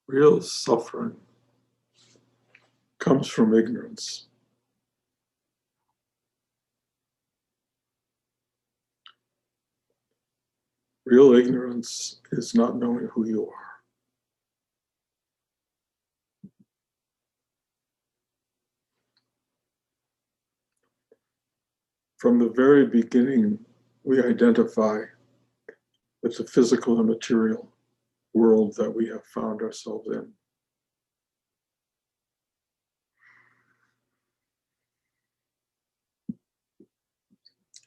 Real suffering comes from ignorance. Real ignorance is not knowing who you are. From the very beginning, we identify with the physical and material world that we have found ourselves in.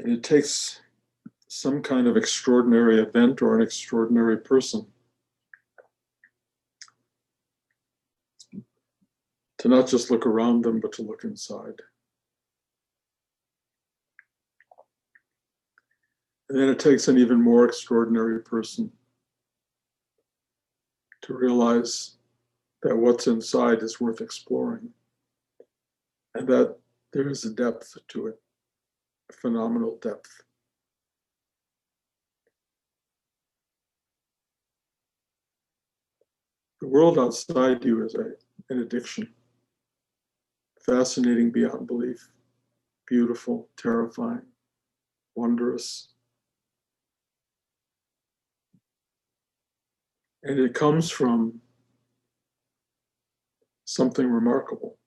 And it takes some kind of extraordinary event or an extraordinary person to not just look around them, but to look inside. And then it takes an even more extraordinary person to realize that what's inside is worth exploring and that there is a depth to it, a phenomenal depth. The world outside you is an addiction, fascinating beyond belief, beautiful, terrifying, wondrous. And it comes from something remarkable.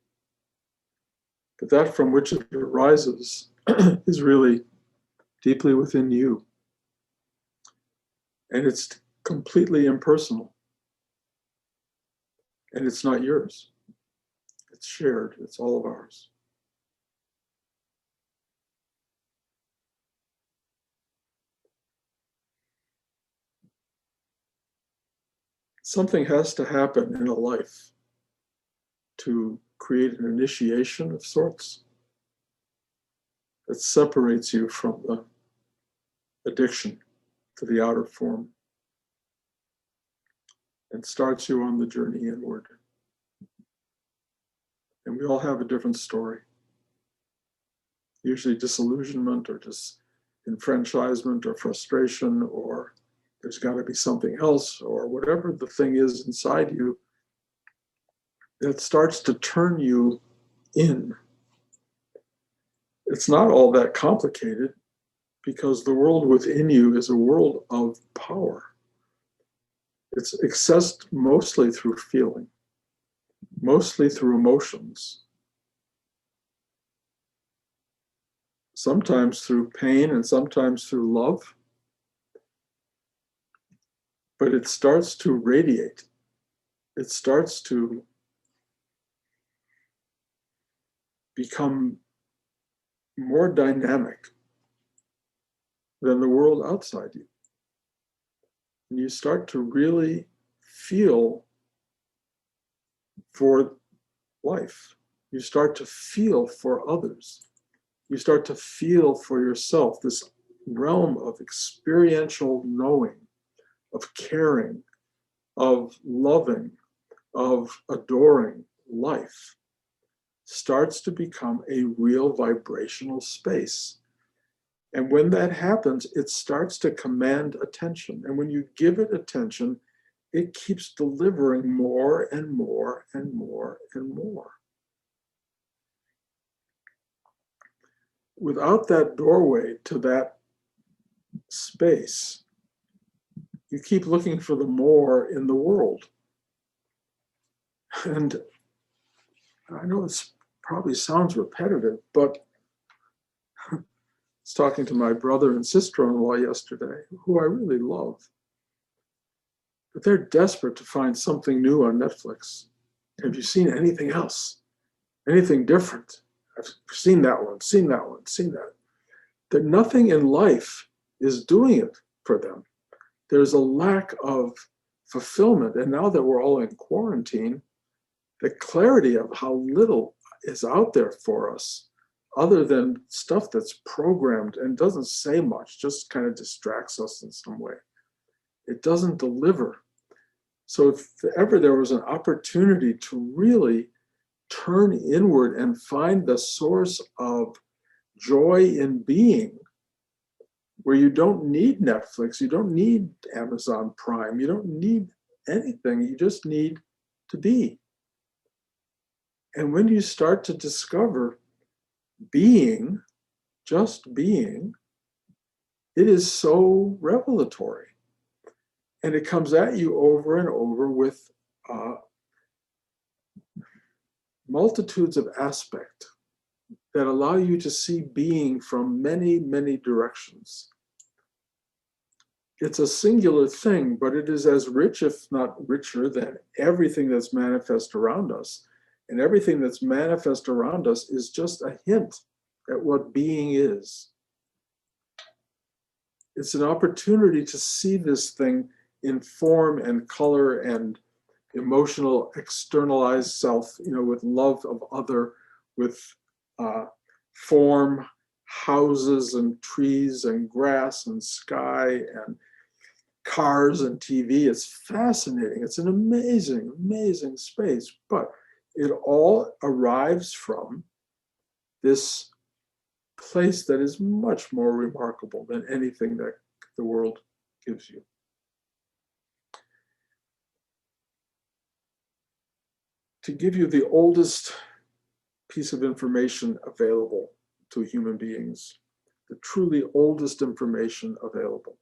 But that from which it arises is really deeply within you. And it's completely impersonal. And it's not yours. It's shared. It's all of ours. Something has to happen in a life to create an initiation of sorts that separates you from the addiction to the outer form and starts you on the journey inward. And we all have a different story. Usually disillusionment or disenfranchisement or frustration, or there's got to be something else, or whatever the thing is inside you that starts to turn you in. It's not all that complicated because the world within you is a world of power. It's accessed mostly through feeling, mostly through emotions, sometimes through pain and sometimes through love. But it starts to radiate. It starts to become more dynamic than the world outside you. And you start to really feel for life. You start to feel for others. You start to feel for yourself, this realm of experiential knowing, of caring, of loving, of adoring life starts to become a real vibrational space. And when that happens, it starts to command attention. And when you give it attention, it keeps delivering more and more and more and more. Without that doorway to that space, you keep looking for the more in the world. And I know this probably sounds repetitive, but I was talking to my brother and sister-in-law yesterday, who I really love. But they're desperate to find something new on Netflix. Have you seen anything else? Anything different? I've seen that one, seen that one, seen that. That nothing in life is doing it for them. There's a lack of fulfillment. And now that we're all in quarantine, the clarity of how little is out there for us, other than stuff that's programmed and doesn't say much, just kind of distracts us in some way. It doesn't deliver. So if ever there was an opportunity to really turn inward and find the source of joy in being, where you don't need Netflix, you don't need Amazon Prime, you don't need anything, you just need to be. And when you start to discover being, just being, it is so revelatory. And it comes at you over and over with multitudes of aspect that allow you to see being from many, many directions. It's a singular thing, but it is as rich, if not richer, than everything that's manifest around us. And everything that's manifest around us is just a hint at what being is. It's an opportunity to see this thing in form and color and emotional externalized self, with love of other, with form, houses and trees and grass and sky and cars and TV. It's fascinating. It's an amazing, amazing space, but it all arrives from this place that is much more remarkable than anything that the world gives you. To give you the oldest piece of information available to human beings, the truly oldest information available,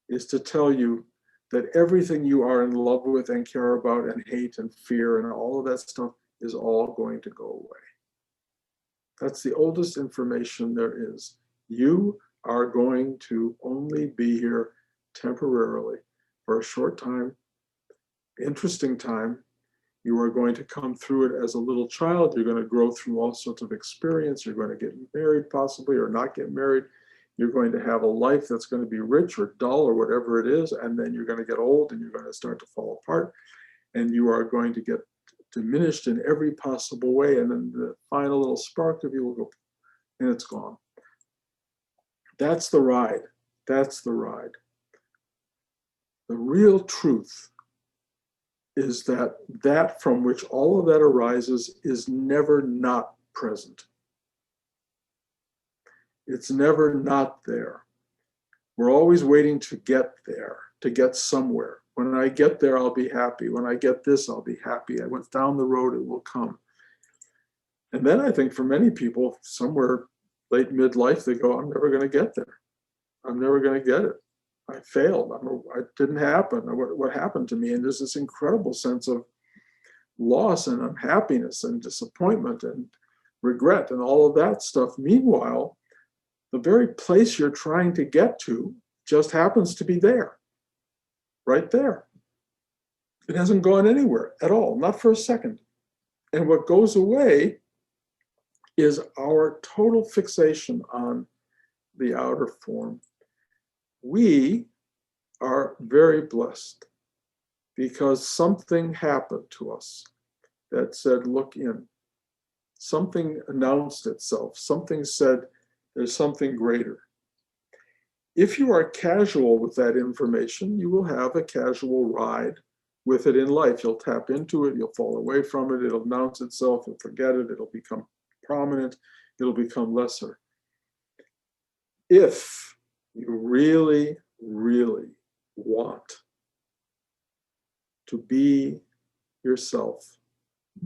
is to tell you that everything you are in love with and care about and hate and fear and all of that stuff is all going to go away. That's the oldest information there is. You are going to only be here temporarily for a short time, interesting time. You are going to come through it as a little child. You're going to grow through all sorts of experience. You're going to get married possibly or not get married. You're going to have a life that's going to be rich or dull or whatever it is. And then you're going to get old and you're going to start to fall apart. And you are going to get diminished in every possible way. And then the final little spark of you will go and it's gone. That's the ride. That's the ride. The real truth is that from which all of that arises is never not present. It's never not there. We're always waiting to get there, to get somewhere. When I get there, I'll be happy. When I get this, I'll be happy. I went down the road, it will come. And then I think for many people, somewhere late midlife, they go, I'm never going to get there. I'm never going to get it. I failed. It didn't happen. What happened to me? And there's this incredible sense of loss and unhappiness and disappointment and regret and all of that stuff. Meanwhile, the very place you're trying to get to just happens to be there, right there. It hasn't gone anywhere at all, not for a second. And what goes away is our total fixation on the outer form. We are very blessed because something happened to us that said, look in. Something announced itself. Something said, there's something greater. If you are casual with that information, you will have a casual ride with it in life. You'll tap into it, you'll fall away from it, it'll announce itself, you'll forget it, it'll become prominent, it'll become lesser. If you really, really want to be yourself,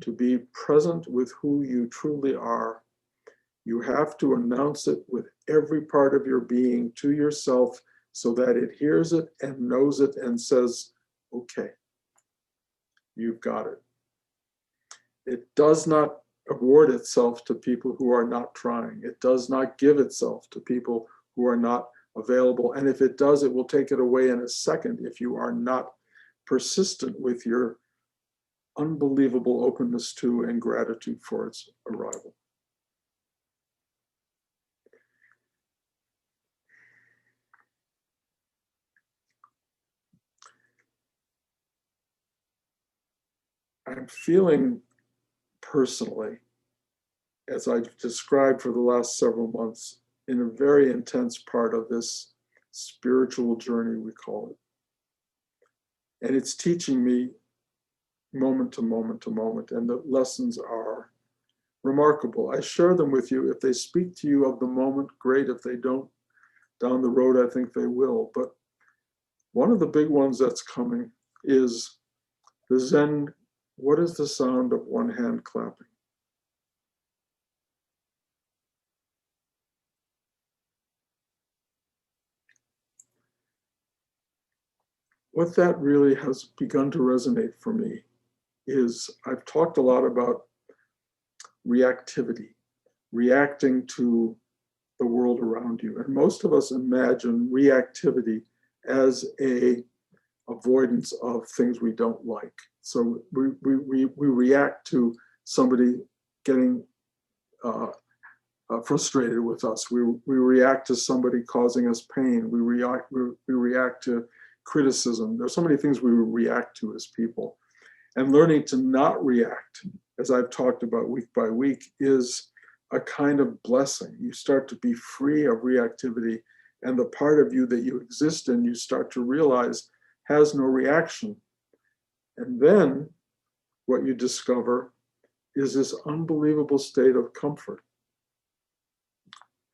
to be present with who you truly are, you have to announce it with every part of your being to yourself so that it hears it and knows it and says, okay, you've got it. It does not award itself to people who are not trying. It does not give itself to people who are not available. And if it does, it will take it away in a second if you are not persistent with your unbelievable openness to and gratitude for its arrival. I'm feeling personally, as I've described for the last several months, in a very intense part of this spiritual journey, we call it. And it's teaching me moment to moment to moment, and the lessons are remarkable. I share them with you. If they speak to you of the moment, great. If they don't, down the road, I think they will. But one of the big ones that's coming is the Zen What is the sound of one hand clapping? What that really has begun to resonate for me is I've talked a lot about reactivity, reacting to the world around you. And most of us imagine reactivity as a avoidance of things we don't like. So we react to somebody getting frustrated with us. We react to somebody causing us pain. We react to criticism. There's so many things we react to as people. And learning to not react, as I've talked about week by week, is a kind of blessing. You start to be free of reactivity, and the part of you that you exist in, you start to realize has no reaction. And then what you discover is this unbelievable state of comfort.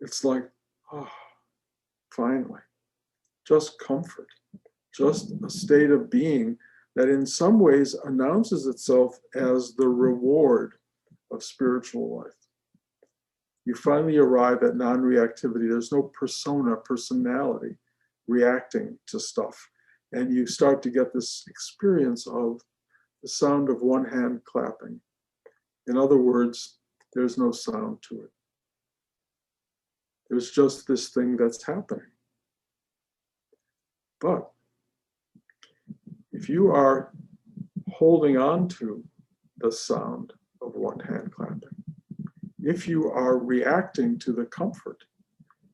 It's like, oh, finally, just comfort, just a state of being that in some ways announces itself as the reward of spiritual life. You finally arrive at non-reactivity. There's no persona, personality reacting to stuff. And you start to get this experience of the sound of one hand clapping. In other words, there's no sound to it. There's just this thing that's happening. But if you are holding on to the sound of one hand clapping, if you are reacting to the comfort,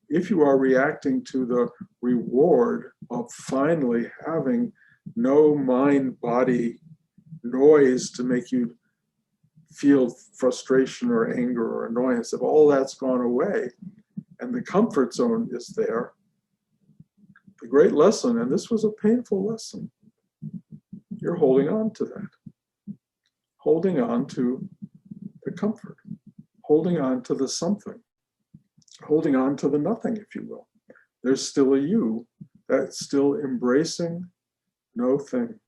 if you are reacting to the reward of finally having no mind-body noise to make you feel frustration or anger or annoyance, if all that's gone away and the comfort zone is there, the great lesson, and this was a painful lesson, you're holding on to that. Holding on to the comfort. Holding on to the something. Holding on to the nothing, if you will. There's still a you that's still embracing no thing.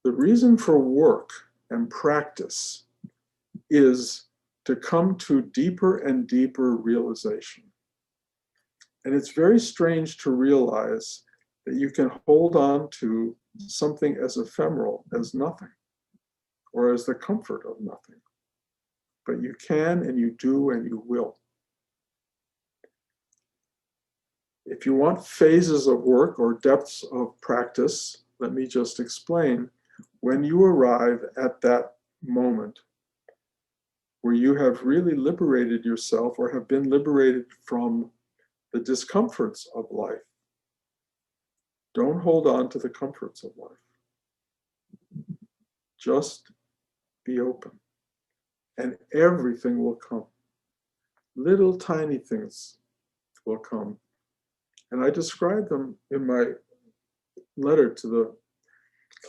The reason for work and practice is to come to deeper and deeper realization. And it's very strange to realize that you can hold on to something as ephemeral as nothing, or as the comfort of nothing. But you can, and you do, and you will. If you want phases of work or depths of practice, let me just explain. When you arrive at that moment where you have really liberated yourself or have been liberated from the discomforts of life, don't hold on to the comforts of life. Just be open, and everything will come. Little tiny things will come. And I described them in my letter to the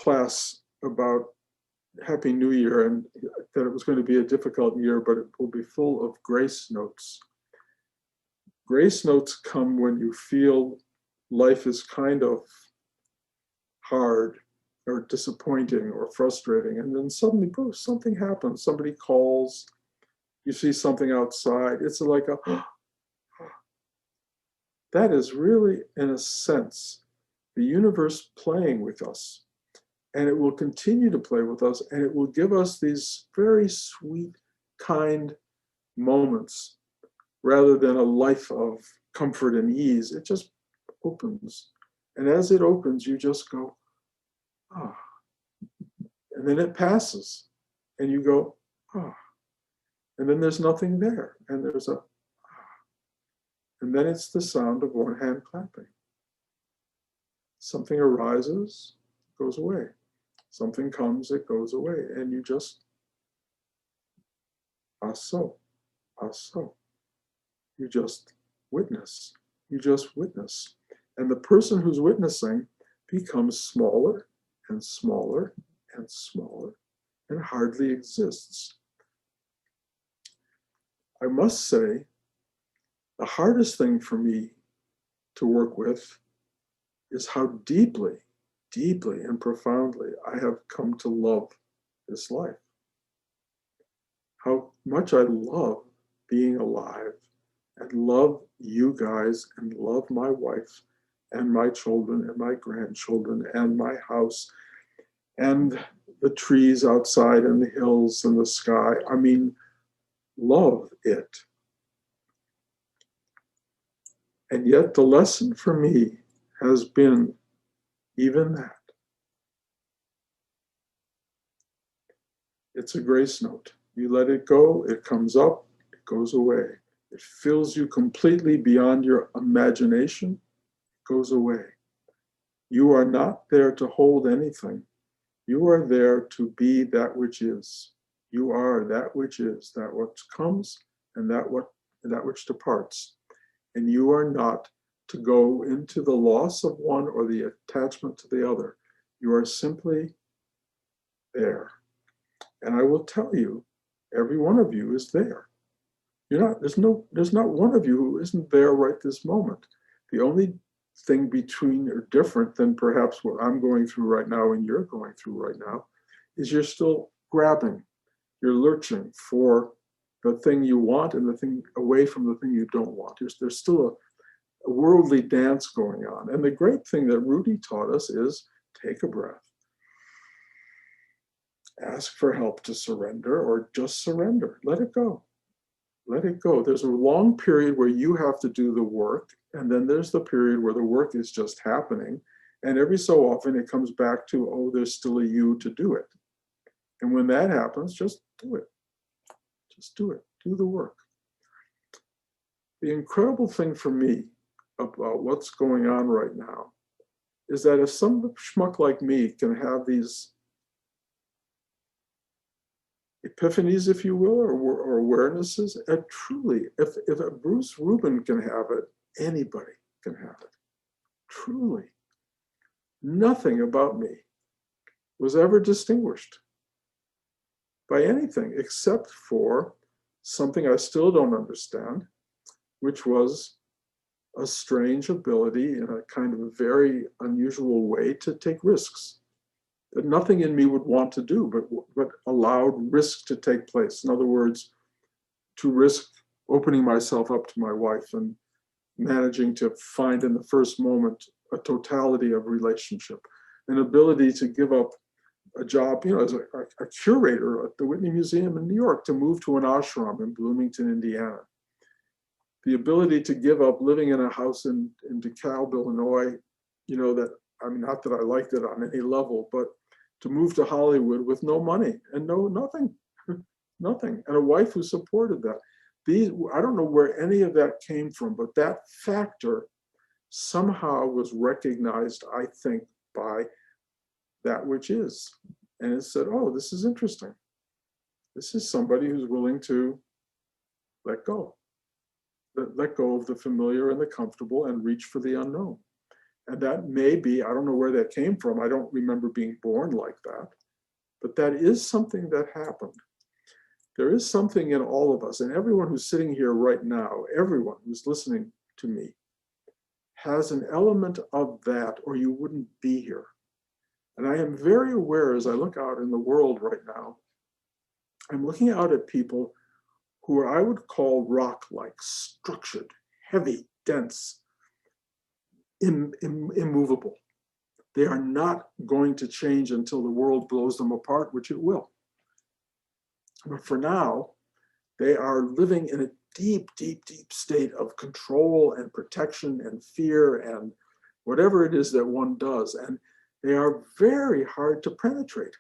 class about Happy New Year, and that it was going to be a difficult year, but it will be full of grace notes. Grace notes come when you feel life is kind of hard or disappointing or frustrating, and then suddenly, boom, something happens. Somebody calls, you see something outside. It's like a, that is really, in a sense, the universe playing with us. And it will continue to play with us, and it will give us these very sweet, kind moments rather than a life of comfort and ease. It just opens. And as it opens, you just go, ah. And then it passes, and you go, ah. And then there's nothing there, and there's a, ah. And then it's the sound of one hand clapping. Something arises, goes away. Something comes, it goes away, and you just, so. You just witness. You just witness. And the person who's witnessing becomes smaller and smaller and smaller and hardly exists. I must say, the hardest thing for me to work with is how deeply deeply and profoundly I have come to love this life. How much I love being alive and love you guys and love my wife and my children and my grandchildren and my house and the trees outside and the hills and the sky. I mean, love it. And yet the lesson for me has been even that. It's a grace note. You let it go, it comes up, it goes away. It fills you completely beyond your imagination, it goes away. You are not there to hold anything. You are there to be that which is. You are that which is, that which comes and that which departs. And you are not to go into the loss of one or the attachment to the other. You are simply there. And I will tell you, every one of you is there. There's not one of you who isn't there right this moment. The only thing between or different than perhaps what I'm going through right now and you're going through right now is you're still grabbing, you're lurching for the thing you want and the thing away from the thing you don't want. There's still a worldly dance going on. And the great thing that Rudy taught us is take a breath. Ask for help to surrender or just surrender. Let it go. Let it go. There's a long period where you have to do the work, and then there's the period where the work is just happening. And every so often it comes back to, oh, there's still a you to do it. And when that happens, just do it. Just do it. Do the work. The incredible thing for me about what's going on right now is that if some schmuck like me can have these epiphanies, if you will, or awarenesses, and truly, if a Bruce Rubin can have it, anybody can have it. Truly. Nothing about me was ever distinguished by anything except for something I still don't understand, which was a strange ability in a kind of a very unusual way to take risks that nothing in me would want to do, but allowed risk to take place. In other words, to risk opening myself up to my wife and managing to find in the first moment a totality of relationship, an ability to give up a job, as a curator at the Whitney Museum in New York, to move to an ashram in Bloomington, Indiana. The ability to give up living in a house in DeKalb, Illinois, not that I liked it on any level, but to move to Hollywood with no money and nothing, nothing, and a wife who supported that. I don't know where any of that came from, but that factor somehow was recognized, I think, by that which is. And it said, oh, this is interesting. This is somebody who's willing to let go of the familiar and the comfortable and reach for the unknown. And that may be, I don't know where that came from. I don't remember being born like that, but that is something that happened. There is something in all of us, and everyone who's sitting here right now, everyone who's listening to me, has an element of that, or you wouldn't be here. And I am very aware as I look out in the world right now, I'm looking out at people who I would call rock-like, structured, heavy, dense, immovable. They are not going to change until the world blows them apart, which it will. But for now, they are living in a deep, deep, deep state of control and protection and fear and whatever it is that one does. And they are very hard to penetrate.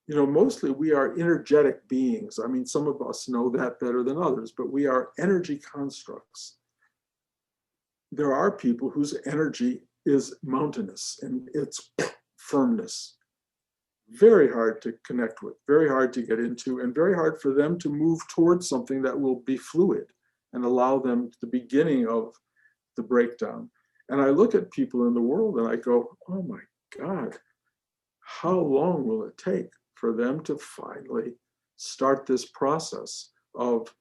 Mostly we are energetic beings. I mean, some of us know that better than others, but we are energy constructs. There are people whose energy is mountainous in its firmness. Very hard to connect with, very hard to get into, and very hard for them to move towards something that will be fluid and allow them the beginning of the breakdown. And I look at people in the world and I go, oh my God, how long will it take for them to finally start this process of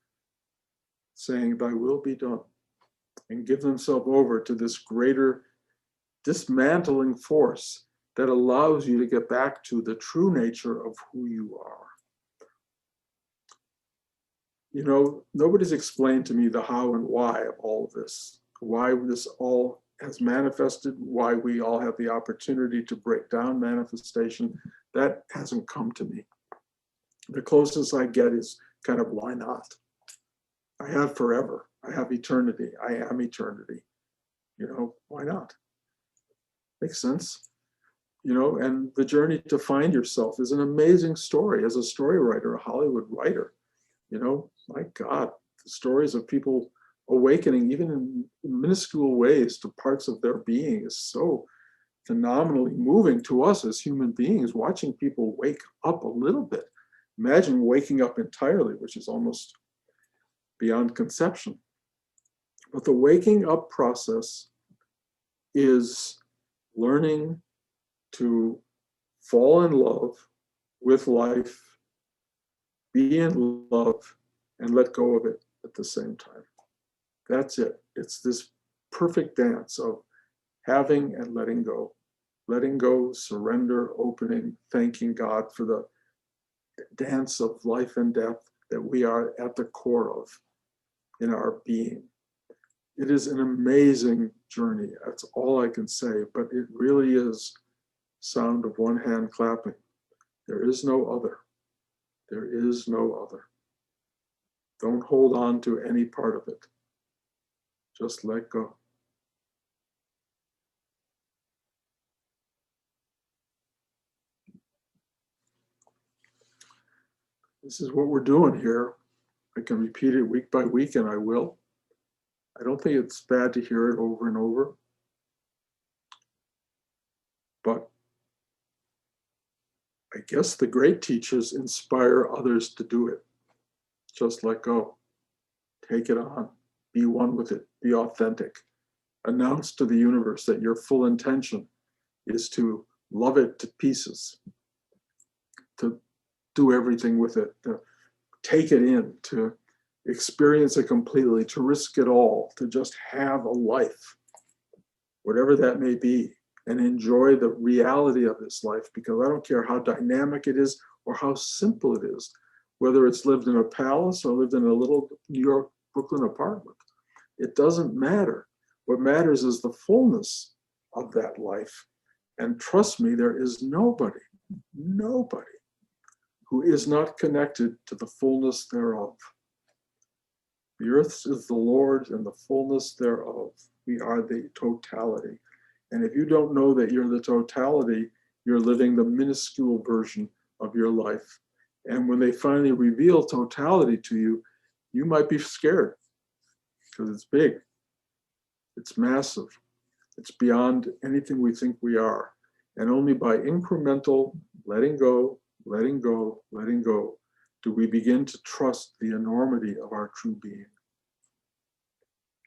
saying, thy will be done, and give themselves over to this greater dismantling force that allows you to get back to the true nature of who you are. You know, nobody's explained to me the how and why of all of this, why this all has manifested, why we all have the opportunity to break down manifestation. That hasn't come to me. The closest I get is kind of, why not? I have forever. I have eternity. I am eternity. You know, why not? Makes sense. You know, and the journey to find yourself is an amazing story. As a story writer, a Hollywood writer, you know, my God, the stories of people awakening, even in minuscule ways, to parts of their being is so phenomenally moving to us as human beings, watching people wake up a little bit. Imagine waking up entirely, which is almost beyond conception. But the waking up process is learning to fall in love with life, be in love, and let go of it at the same time. That's it. It's this perfect dance of having and letting go, surrender, opening, thanking God for the dance of life and death that we are at the core of in our being. It is an amazing journey. That's all I can say, but it really is sound of one hand clapping. There is no other. There is no other. Don't hold on to any part of it. Just let go. This is what we're doing here. I can repeat it week by week, and I will. I don't think it's bad to hear it over and over. But I guess the great teachers inspire others to do it. Just let go. Take it on. Be one with it. Be authentic. Announce to the universe that your full intention is to love it to pieces, to do everything with it, to take it in, to experience it completely, to risk it all, to just have a life, whatever that may be, and enjoy the reality of this life, because I don't care how dynamic it is or how simple it is, whether it's lived in a palace or lived in a little New York, Brooklyn apartment. It doesn't matter. What matters is the fullness of that life. And trust me, there is nobody who is not connected to the fullness thereof. The earth is the Lord's and the fullness thereof. We are the totality. And if you don't know that you're the totality, you're living the minuscule version of your life. And when they finally reveal totality to you, you might be scared because it's big. It's massive. It's beyond anything we think we are. And only by incremental letting go, letting go, letting go, do we begin to trust the enormity of our true being.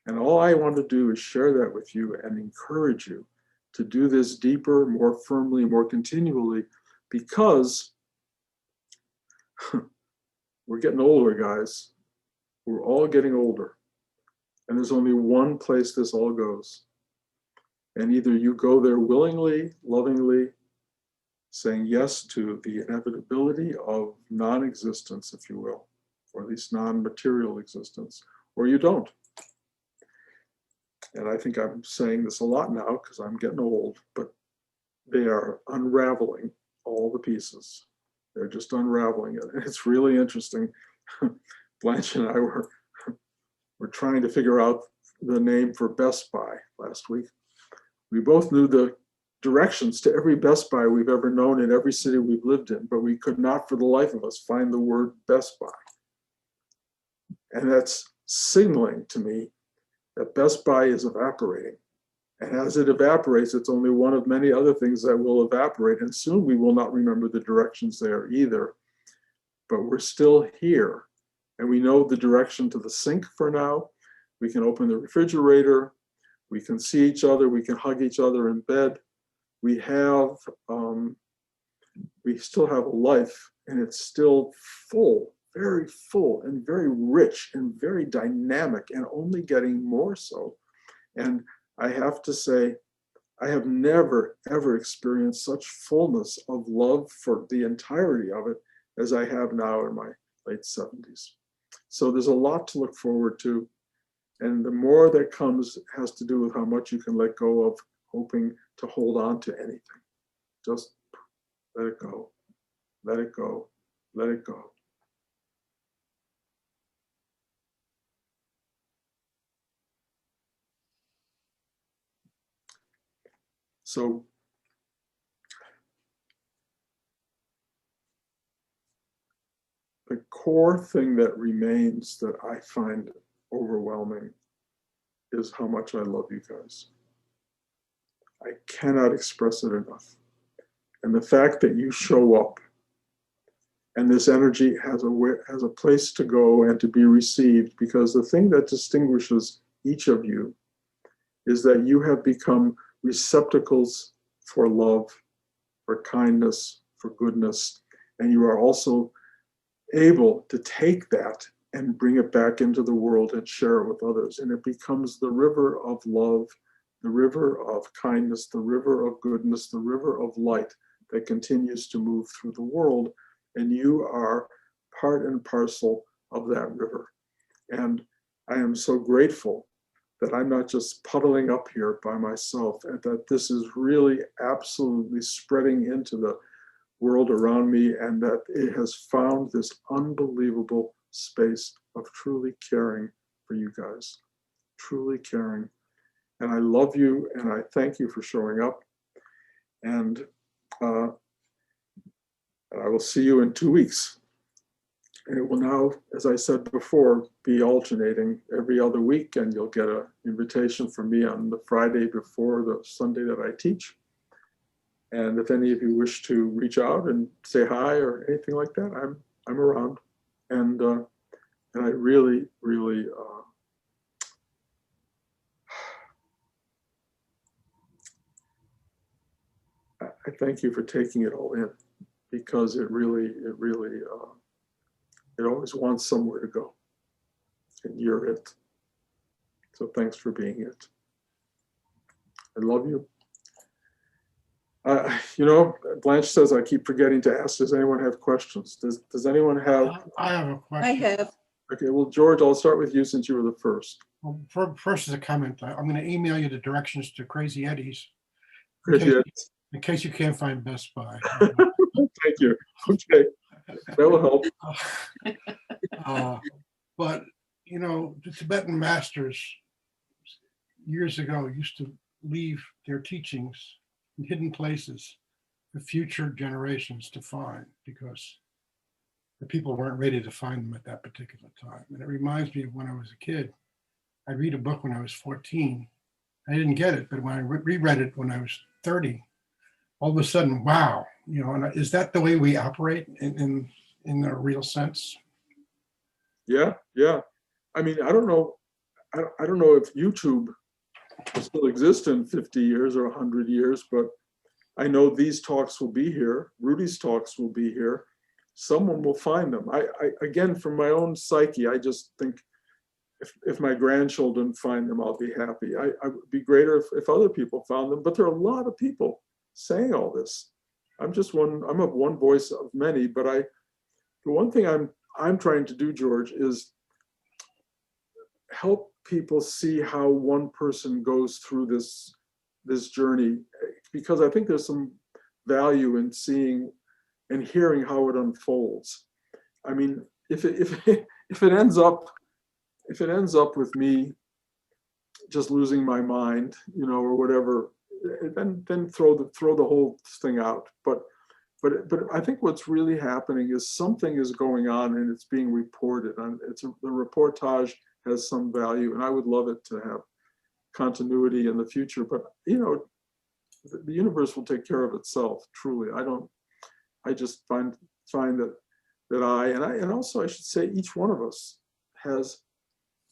And all I want to do is share that with you and encourage you to do this deeper, more firmly, more continually, because we're getting older, guys. We're all getting older. And there's only one place this all goes. And either you go there willingly, lovingly, saying yes to the inevitability of non-existence, if you will, or at least non-material existence, or you don't. And I think I'm saying this a lot now because I'm getting old, but they are unraveling all the pieces. They're just unraveling it. And it's really interesting. Blanche and I were trying to figure out the name for Best Buy last week. We both knew the directions to every Best Buy we've ever known in every city we've lived in, but we could not for the life of us find the word Best Buy. And that's signaling to me that Best Buy is evaporating. And as it evaporates, it's only one of many other things that will evaporate. And soon we will not remember the directions there either. But we're still here. And we know the direction to the sink for now. We can open the refrigerator. We can see each other. We can hug each other in bed. We still have a life, and it's still full, very full, and very rich, and very dynamic, and only getting more so. And I have to say, I have never, ever experienced such fullness of love for the entirety of it as I have now in my late 70s. So there's a lot to look forward to. And the more that comes has to do with how much you can let go of hoping to hold on to anything. Just let it go, let it go, let it go. So the core thing that remains that I find overwhelming is how much I love you guys. I cannot express it enough. And the fact that you show up and this energy has a place to go and to be received, because the thing that distinguishes each of you is that you have become receptacles for love, for kindness, for goodness, and you are also able to take that and bring it back into the world and share it with others. And it becomes the river of love, the river of kindness, the river of goodness, the river of light that continues to move through the world. And you are part and parcel of that river. And I am so grateful that I'm not just puddling up here by myself, and that this is really absolutely spreading into the world around me, and that it has found this unbelievable space of truly caring for you guys, truly caring. And I love you, and I thank you for showing up. And I will see you in 2 weeks. And it will now, as I said before, be alternating every other week, and you'll get an invitation from me on the Friday before the Sunday that I teach. And if any of you wish to reach out and say hi or anything like that, I'm around. And I really, really I thank you for taking it all in, because it really it always wants somewhere to go, and you're it. So thanks for being it. I love you. Blanche says I keep forgetting to ask, does anyone have questions? Does anyone have? I have a question. I have. Okay, well, George, I'll start with you since you were the first. Well, first is a comment. I'm going to email you the directions to Crazy Eddie's in case you can't find Best Buy. Thank you. Okay, that will help. But, the Tibetan masters years ago used to leave their teachings in hidden places for future generations to find, because the people weren't ready to find them at that particular time. And it reminds me of when I was a kid. I'd read a book when I was 14. I didn't get it, but when I reread it when I was 30, all of a sudden, wow, and is that the way we operate in a real sense? Yeah. I mean, I don't know if YouTube will still exist in 50 years or 100 years, but I know these talks will be here. Rudy's talks will be here. Someone will find them. I again, from my own psyche, I just think if my grandchildren find them, I'll be happy. I would be greater if other people found them, but there are a lot of people saying all this. I'm of one voice of many, but the one thing I'm trying to do, George, is help people see how one person goes through this journey, because I think there's some value in seeing and hearing how it unfolds. I mean, if it ends up with me just losing my mind, or whatever, then throw the whole thing out. But I think what's really happening is something is going on, and it's being reported, and the reportage has some value, and I would love it to have continuity in the future. But the universe will take care of itself. Truly, I just find that and also I should say each one of us has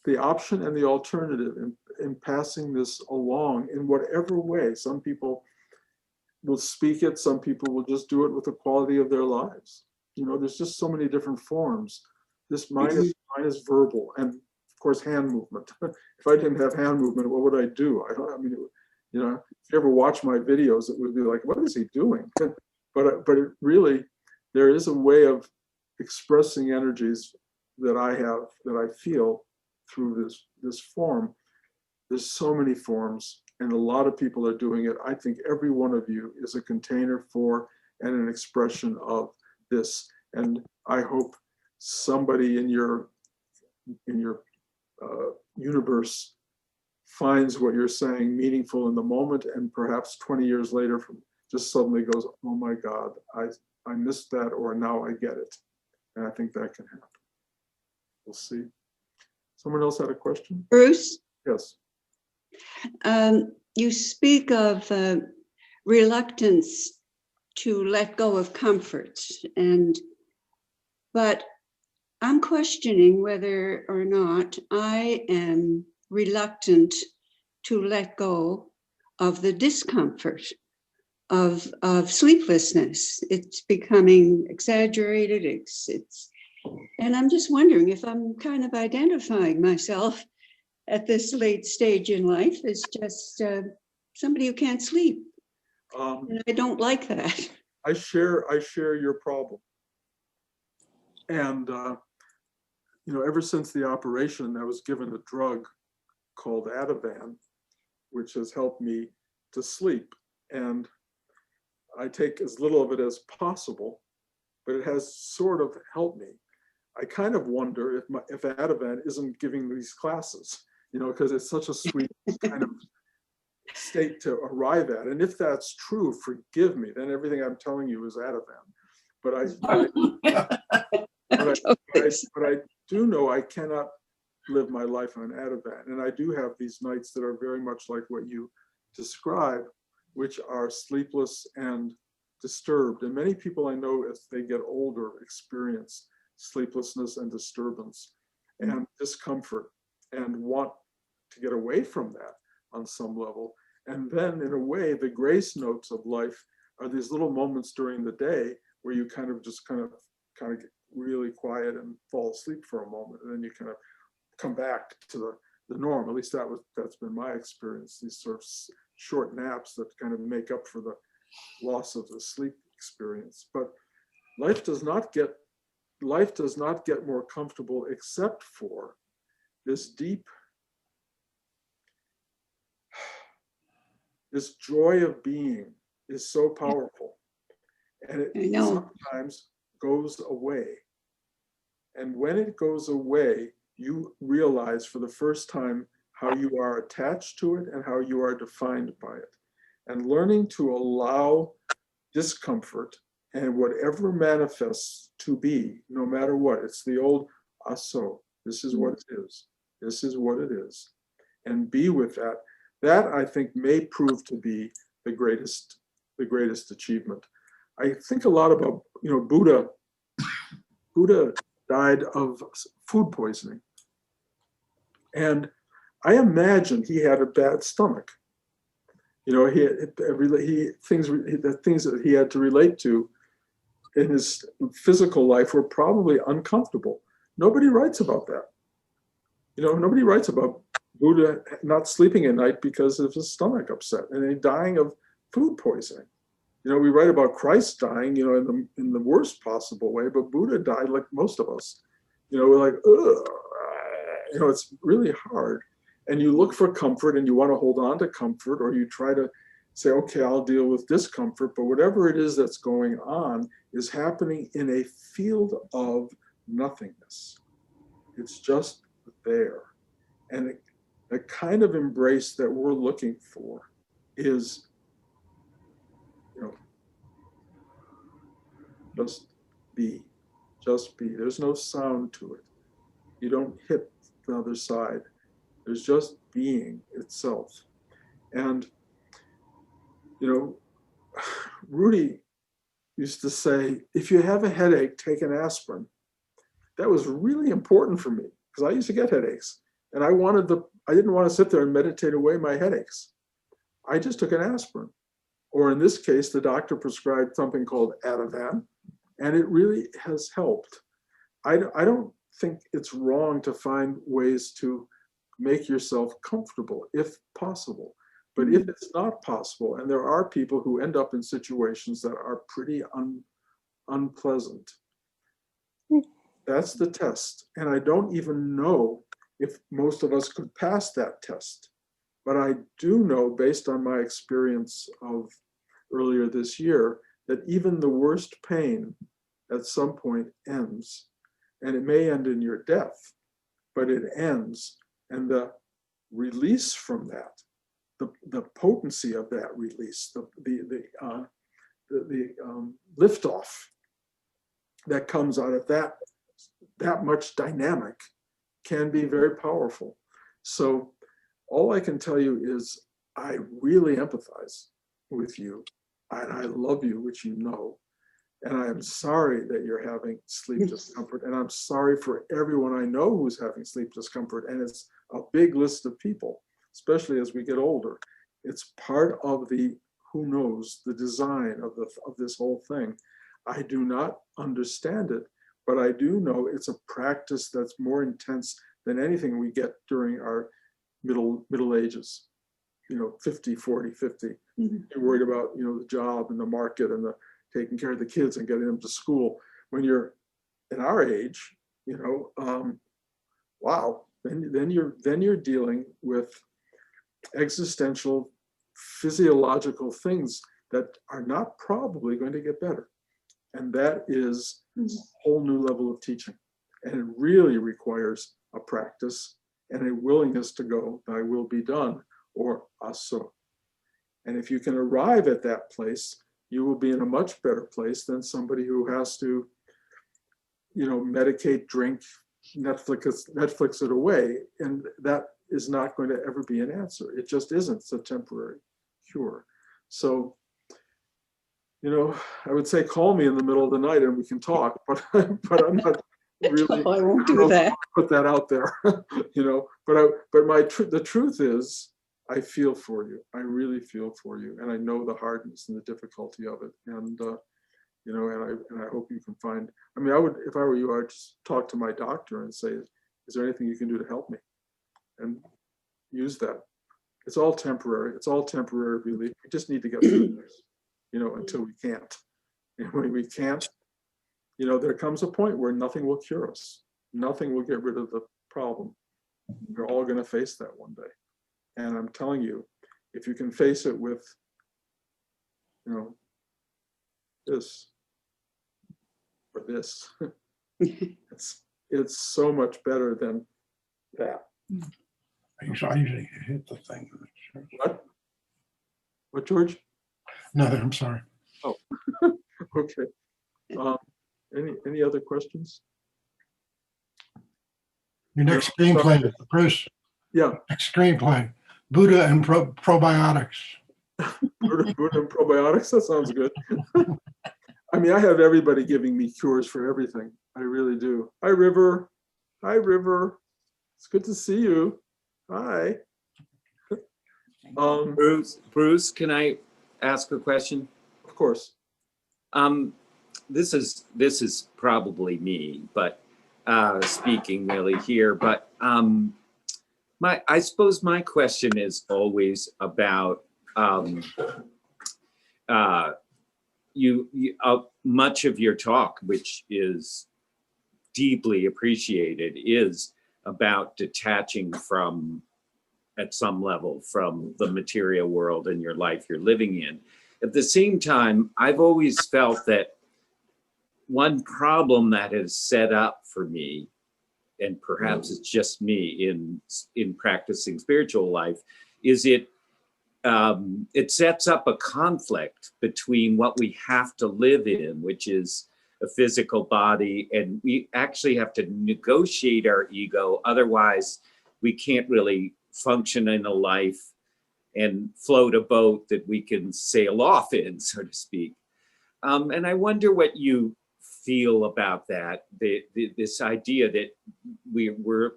the option and the alternative in passing this along in whatever way. Some people will speak it, some people will just do it with the quality of their lives. There's just so many different forms. Mine is verbal, and of course hand movement. If I didn't have hand movement, what would I do? You know, if you ever watch my videos, it would be like, what is he doing? But it really, there is a way of expressing energies that I have, that I feel through this form. There's so many forms, and a lot of people are doing it. I think every one of you is a container for and an expression of this. And I hope somebody in your universe finds what you're saying meaningful in the moment, and perhaps 20 years later just suddenly goes, oh my God, I missed that, or now I get it. And I think that can happen. We'll see. Someone else had a question? Bruce, Yes. you speak of reluctance to let go of comforts, but I'm questioning whether or not I am reluctant to let go of the discomfort of sleeplessness. It's becoming exaggerated. And I'm just wondering if I'm kind of identifying myself at this late stage in life as just somebody who can't sleep. And I don't like that. I share your problem. And, ever since the operation, I was given a drug called Ativan, which has helped me to sleep. And I take as little of it as possible, but it has sort of helped me. I kind of wonder if Ativan isn't giving these classes, because it's such a sweet kind of state to arrive at. And if that's true, forgive me, then everything I'm telling you is Ativan. But I do know I cannot live my life on Ativan. And I do have these nights that are very much like what you describe, which are sleepless and disturbed. And many people I know, as they get older, experience sleeplessness and disturbance and discomfort and want to get away from that on some level. And then in a way, the grace notes of life are these little moments during the day where you kind of get really quiet and fall asleep for a moment, and then you kind of come back to the norm. At least that's been my experience, these sort of short naps that kind of make up for the loss of the sleep experience. But life does not get more comfortable except for this this joy of being is so powerful, and it sometimes goes away. And when it goes away, you realize for the first time how you are attached to it and how you are defined by it. And learning to allow discomfort and whatever manifests to be, no matter what, it's the old aso, this is what it is, this is what it is, and be with that. That, I think, may prove to be the greatest achievement. I think a lot about, Buddha died of food poisoning. And I imagine he had a bad stomach. The things that he had to relate to in his physical life were probably uncomfortable. Nobody writes about that. Nobody writes about Buddha not sleeping at night because of his stomach upset and then dying of food poisoning. We write about Christ dying, in the worst possible way, but Buddha died like most of us. We're like, ugh, it's really hard. And you look for comfort and you want to hold on to comfort, or you try to say, okay, I'll deal with discomfort. But whatever it is that's going on is happening in a field of nothingness. It's just there. And the kind of embrace that we're looking for is, just be. There's no sound to it. You don't hit the other side. There's just being itself. And, Rudy used to say, if you have a headache, take an aspirin. That was really important for me because I used to get headaches, and I didn't want to sit there and meditate away my headaches. I just took an aspirin. Or in this case, the doctor prescribed something called Ativan, and it really has helped. I don't think it's wrong to find ways to make yourself comfortable, if possible. But if it's not possible, and there are people who end up in situations that are pretty unpleasant, that's the test. And I don't even know if most of us could pass that test. But I do know, based on my experience of earlier this year, that even the worst pain at some point ends. And it may end in your death, but it ends. And the release from that, the potency of that release, the liftoff that comes out of that much dynamic can be very powerful. So all I can tell you is I really empathize with you, and I love you, which you know. And I am sorry that you're having sleep discomfort. And I'm sorry for everyone I know who's having sleep discomfort. And it's a big list of people, especially as we get older. It's part of the, who knows, the design of this whole thing. I do not understand it, but I do know it's a practice that's more intense than anything we get during our middle ages, 50, 40, 50. You're worried about, the job and the market and the taking care of the kids and getting them to school. When you're at our age, wow, then you're dealing with existential, physiological things that are not probably going to get better. And that is a whole new level of teaching. And it really requires a practice and a willingness to go, thy will be done, or aso. And if you can arrive at that place, you will be in a much better place than somebody who has to, medicate, drink, Netflix it away. And that is not going to ever be an answer. It just isn't. It's a temporary cure. So, I would say call me in the middle of the night and we can talk, but I'm not really. I won't do that. Put that out there, But the truth is, I feel for you. I really feel for you, and I know the hardness and the difficulty of it. And and I hope you can find. I mean, I would, if I were you, I'd just talk to my doctor and say, "Is there anything you can do to help me?" And use that. It's all temporary. It's all temporary relief. We just need to get through this, until we can't. And when we can't, there comes a point where nothing will cure us. Nothing will get rid of the problem. We're all going to face that one day. And I'm telling you, if you can face it with, this or this, it's so much better than that. I usually hit the thing. What, George? Nothing, I'm sorry. Oh, okay. Any other questions? Your next screenplay, Bruce. Yeah. Next screenplay, Buddha and probiotics. Buddha and probiotics, that sounds good. I mean, I have everybody giving me cures for everything. I really do. Hi, River. Hi, River. It's good to see you. Hi. Bruce, can I ask a question? Of course. This is probably me, but speaking really here. But I suppose my question is always about much of your talk, which is deeply appreciated, is about detaching from, at some level, from the material world and your life you're living in. At the same time, I've always felt that one problem that has set up for me, and perhaps it's just me in practicing spiritual life, is it sets up a conflict between what we have to live in, which is a physical body, and we actually have to negotiate our ego. Otherwise, we can't really function in a life and float a boat that we can sail off in, so to speak. And I wonder what you feel about that, this idea that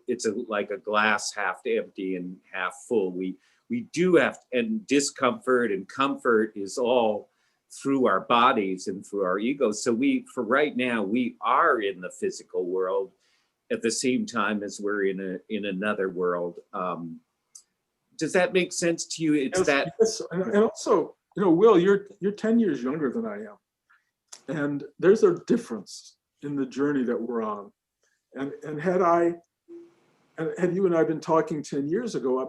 it's like a glass half empty and half full. We do have, and discomfort and comfort is all through our bodies and through our egos. So for right now, we are in the physical world at the same time as we're in another world. Does that make sense to you? It's Yes, that, yes. And also, Will, you're 10 years younger than I am. And there's a difference in the journey that we're on. And had you and I been talking 10 years ago,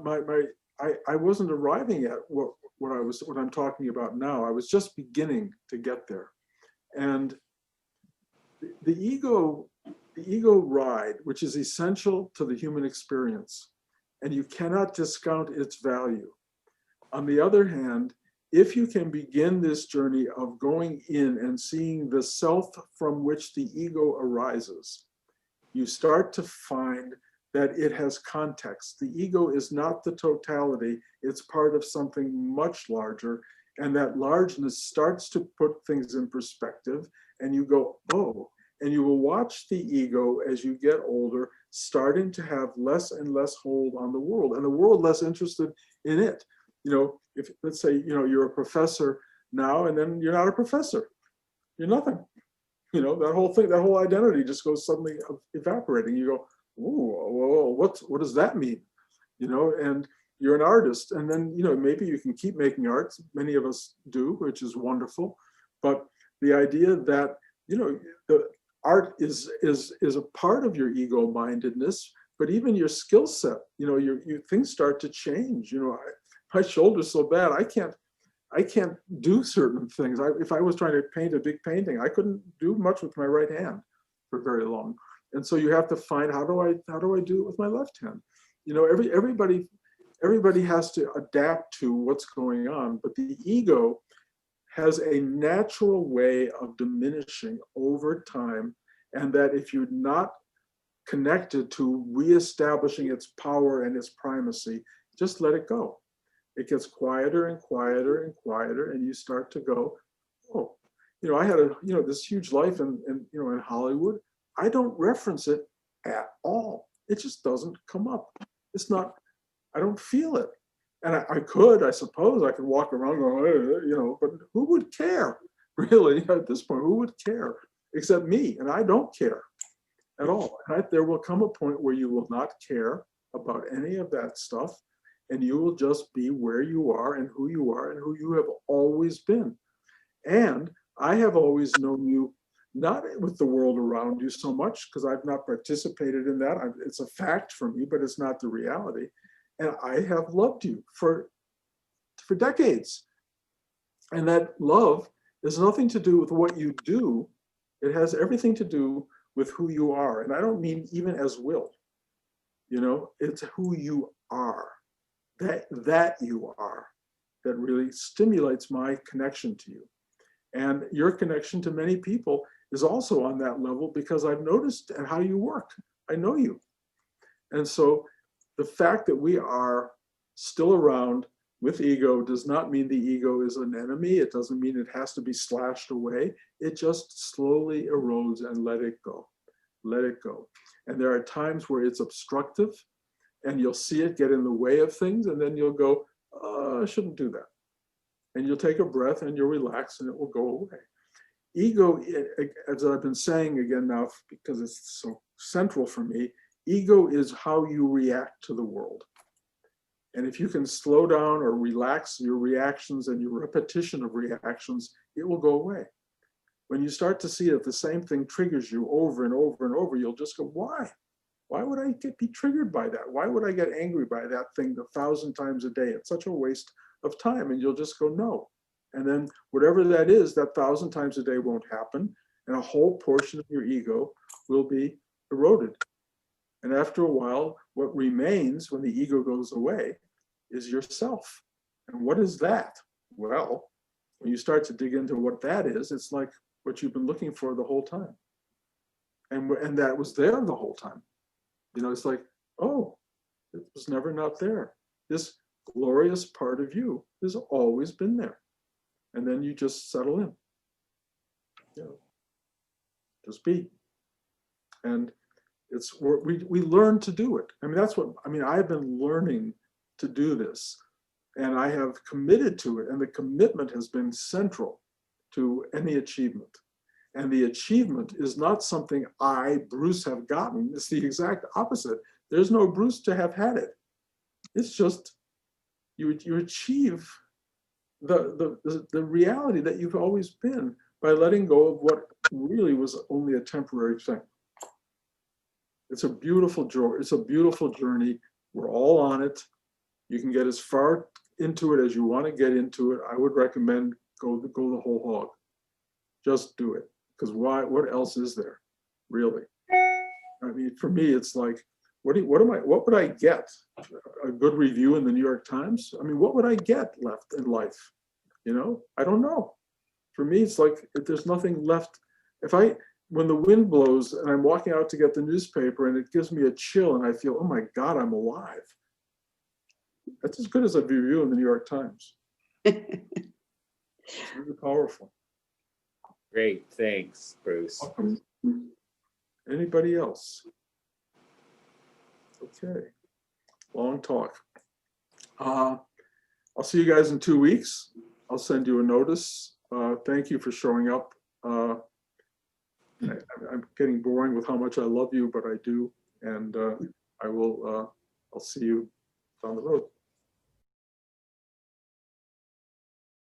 I wasn't arriving at what I'm talking about now. I was just beginning to get there. And the ego ride, which is essential to the human experience, and you cannot discount its value. On the other hand, if you can begin this journey of going in and seeing the self from which the ego arises, you start to find that it has context. The ego is not the totality, it's part of something much larger, and that largeness starts to put things in perspective, and you go, oh, and you will watch the ego as you get older starting to have less and less hold on the world, and the world less interested in it. If let's say, you're a professor now, and then you're not a professor, you're nothing. That whole thing, that whole identity just goes suddenly evaporating. You go, whoa, what does that mean? And you're an artist, and then, maybe you can keep making art. Many of us do, which is wonderful. But the idea that, the art is a part of your ego-mindedness, but even your skill set, your things start to change. My shoulder's so bad, I can't do certain things. If I was trying to paint a big painting, I couldn't do much with my right hand for very long. And so you have to find, how do I do it with my left hand? Everybody has to adapt to what's going on, but the ego has a natural way of diminishing over time, and that if you're not connected to reestablishing its power and its primacy, just let it go. It gets quieter and quieter and quieter, and you start to go, oh, I had this huge life in Hollywood. I don't reference it at all. It just doesn't come up. It's not, I don't feel it. And I could, I suppose, I could walk around going, but who would care, really, at this point? Who would care except me? And I don't care at all. And there will come a point where you will not care about any of that stuff, and you will just be where you are and who you have always been. And I have always known you, not with the world around you so much, because I've not participated in that. It's a fact for me, but it's not the reality. And I have loved you for decades. And that love has nothing to do with what you do. It has everything to do with who you are. And I don't mean even as Will. It's who you are, that you are, that really stimulates my connection to you. And your connection to many people is also on that level, because I've noticed how you work. I know you. And so the fact that we are still around with ego does not mean the ego is an enemy. It doesn't mean it has to be slashed away. It just slowly erodes, and let it go. Let it go. And there are times where it's obstructive, and you'll see it get in the way of things, and then you'll go, I shouldn't do that. And you'll take a breath and you'll relax, and it will go away. Ego, as I've been saying again now, because it's so central for me, ego is how you react to the world. And if you can slow down or relax your reactions and your repetition of reactions, it will go away. When you start to see that the same thing triggers you over and over and over, you'll just go, why? Why would I be triggered by that? Why would I get angry by that thing 1,000 times a day? It's such a waste of time. And you'll just go, no. And then whatever that is, that 1,000 times a day won't happen. And a whole portion of your ego will be eroded. And after a while, what remains when the ego goes away is yourself. And what is that? Well, when you start to dig into what that is, it's like what you've been looking for the whole time. And that was there the whole time. It's like, oh, it was never not there. This glorious part of you has always been there. And then you just settle in. Just be. And we learn to do it. I've been learning to do this, and I have committed to it, and the commitment has been central to any achievement. And the achievement is not something Bruce, have gotten. It's the exact opposite. There's no Bruce to have had it. It's just you achieve the reality that you've always been by letting go of what really was only a temporary thing. It's a beautiful joy. It's a beautiful journey. We're all on it. You can get as far into it as you want to get into it. I would recommend go the whole hog. Just do it. Because why? What else is there, really? I mean, for me, it's like, what would I get? A good review in the New York Times? I mean, what would I get left in life? You know, I don't know. For me, it's like there's nothing left. When the wind blows and I'm walking out to get the newspaper and it gives me a chill and I feel, oh my God, I'm alive. That's as good as a review in the New York Times. It's really powerful. Great, thanks, Bruce. Anybody else? Okay, long talk. I'll see you guys in 2 weeks. I'll send you a notice. Thank you for showing up. I'm getting boring with how much I love you, but I do. And I'll see you down the road.